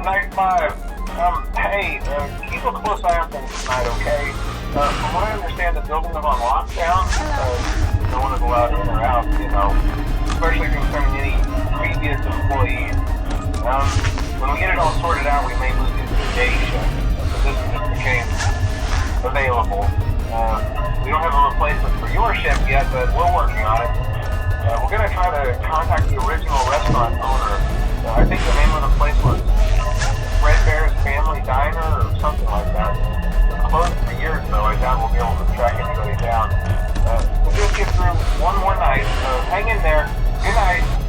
Night 5. Hey, keep a close eye on things tonight, okay? From what I understand, the building is on lockdown. No one is allowed in or out, especially concerning any previous employees. When we get it all sorted out, we may move into the day shift. So this just became available. We don't have a replacement for your shift yet, but we're working on it. We're going to try to contact the original restaurant owner. I think the name of the place was Freddy's Family Diner or something like that. It's closed for years, though. I doubt we'll be able to track anybody down. We'll just get through one more night. Hang in there. Good night.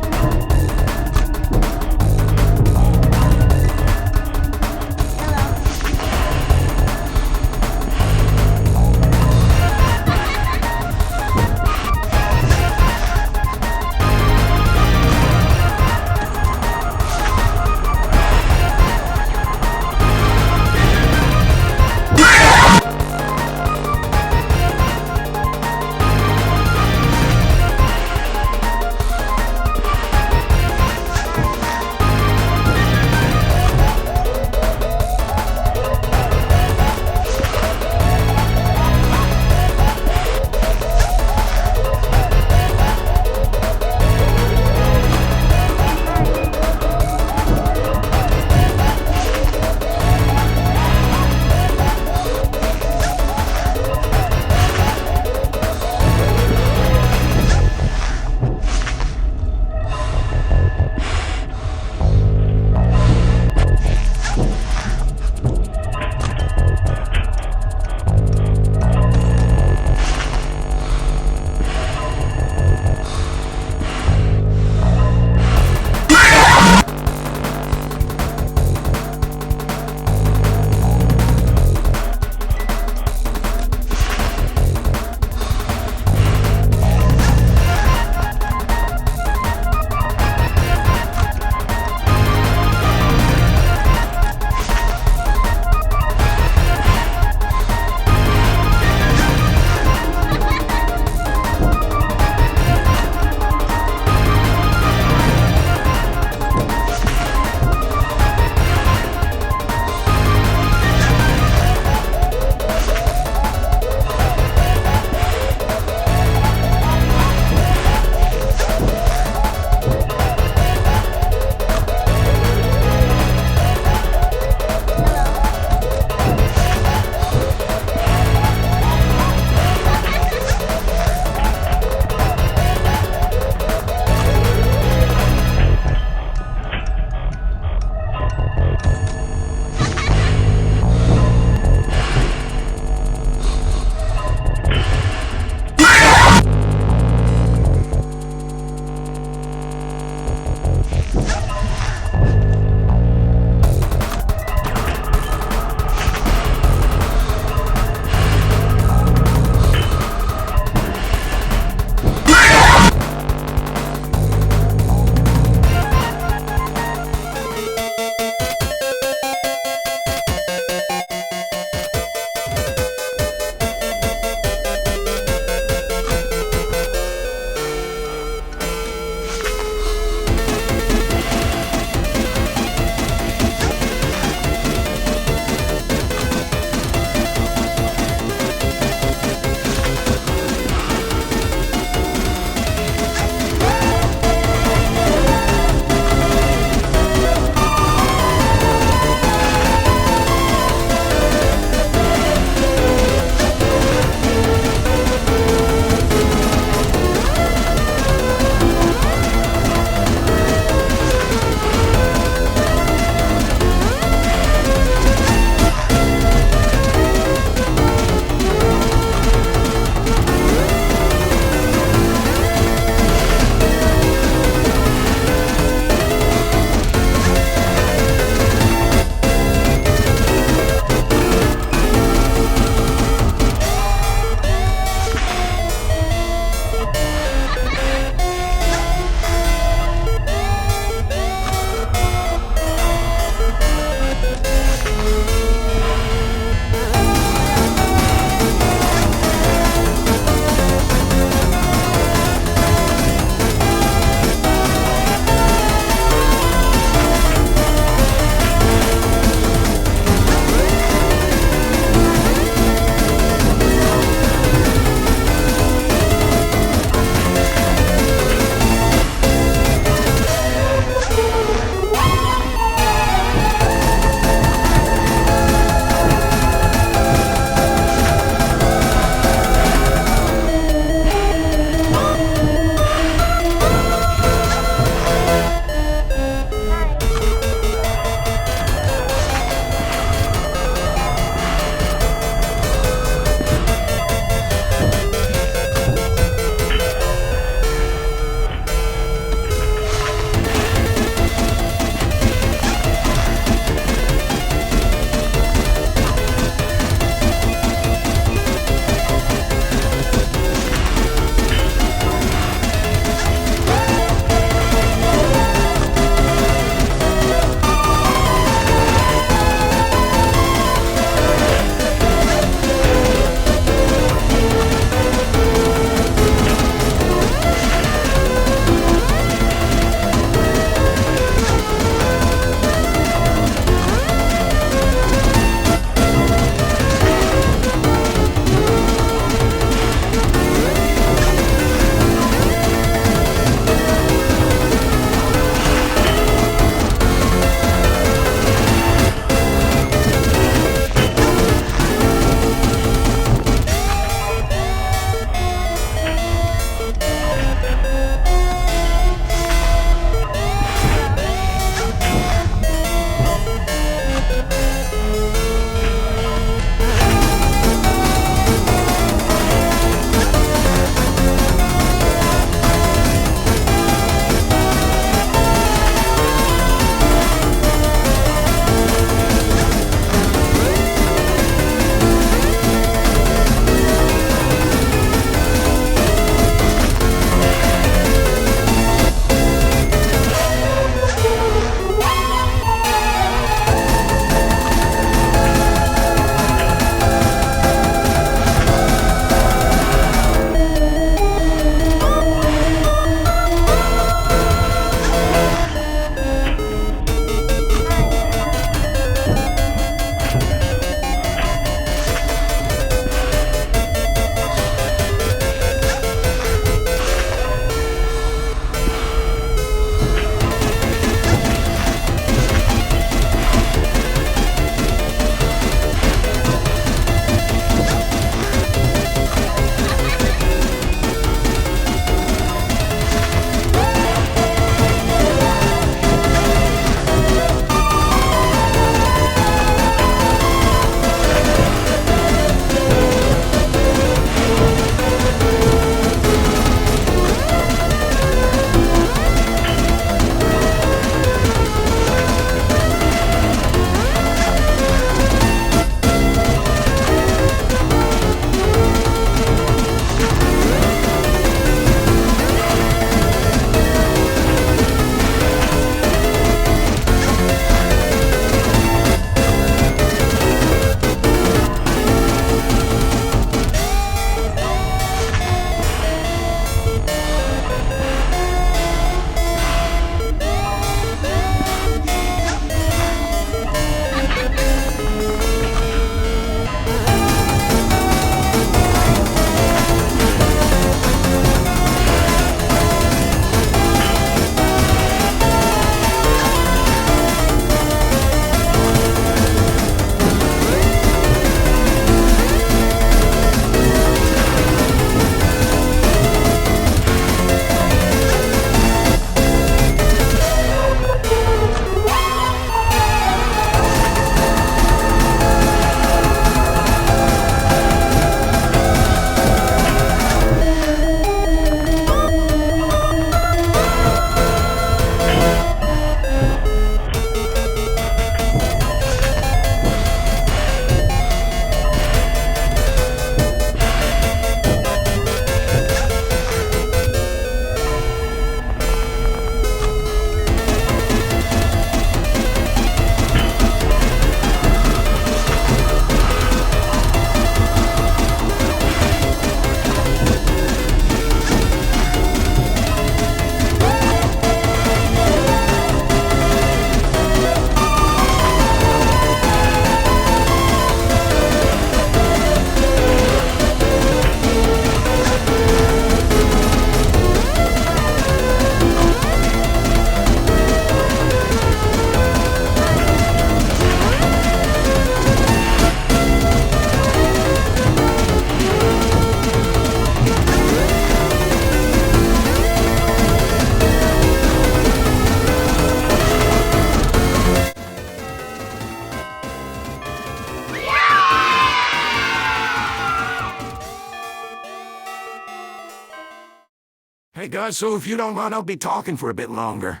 Hey guys, so if you don't mind, I'll be talking for a bit longer.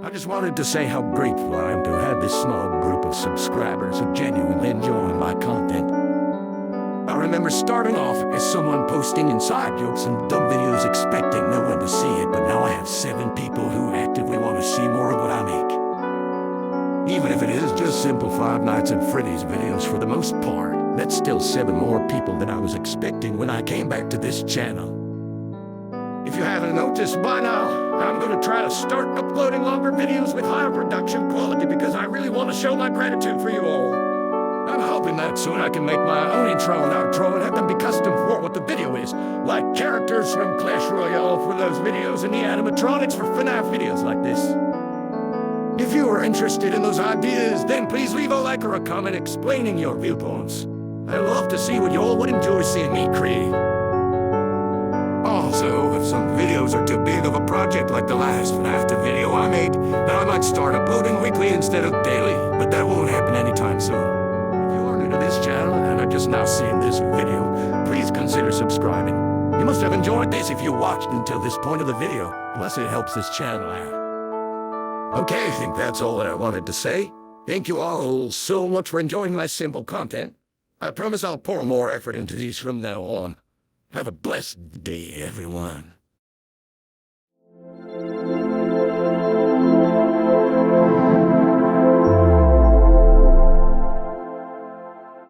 I just wanted to say how grateful I am to have this small group of subscribers who genuinely enjoy my content. I remember starting off as someone posting inside jokes and dumb videos expecting no one to see it, but now I have 7 people who actively want to see more of what I make. Even if it is just simple Five Nights at Freddy's videos for the most part, that's still 7 more people than I was expecting when I came back to this channel. If you haven't noticed by now, I'm going to try to start uploading longer videos with higher production quality because I really want to show my gratitude for you all. I'm hoping that soon I can make my own intro and outro and have them be custom for what the video is, like characters from Clash Royale for those videos and the animatronics for FNAF videos like this. If you are interested in those ideas, then please leave a like or a comment explaining your viewpoints. I'd love to see what you all would enjoy seeing me create. Also, if some videos are too big of a project like the last FNAF video I made, then I might start uploading weekly instead of daily, but that won't happen anytime soon. If you are new to this channel and are just now seeing this video, please consider subscribing. You must have enjoyed this if you watched until this point of the video, plus it helps this channel out. Okay, I think that's all that I wanted to say. Thank you all so much for enjoying my simple content. I promise I'll pour more effort into these from now on. Have a blessed day, everyone.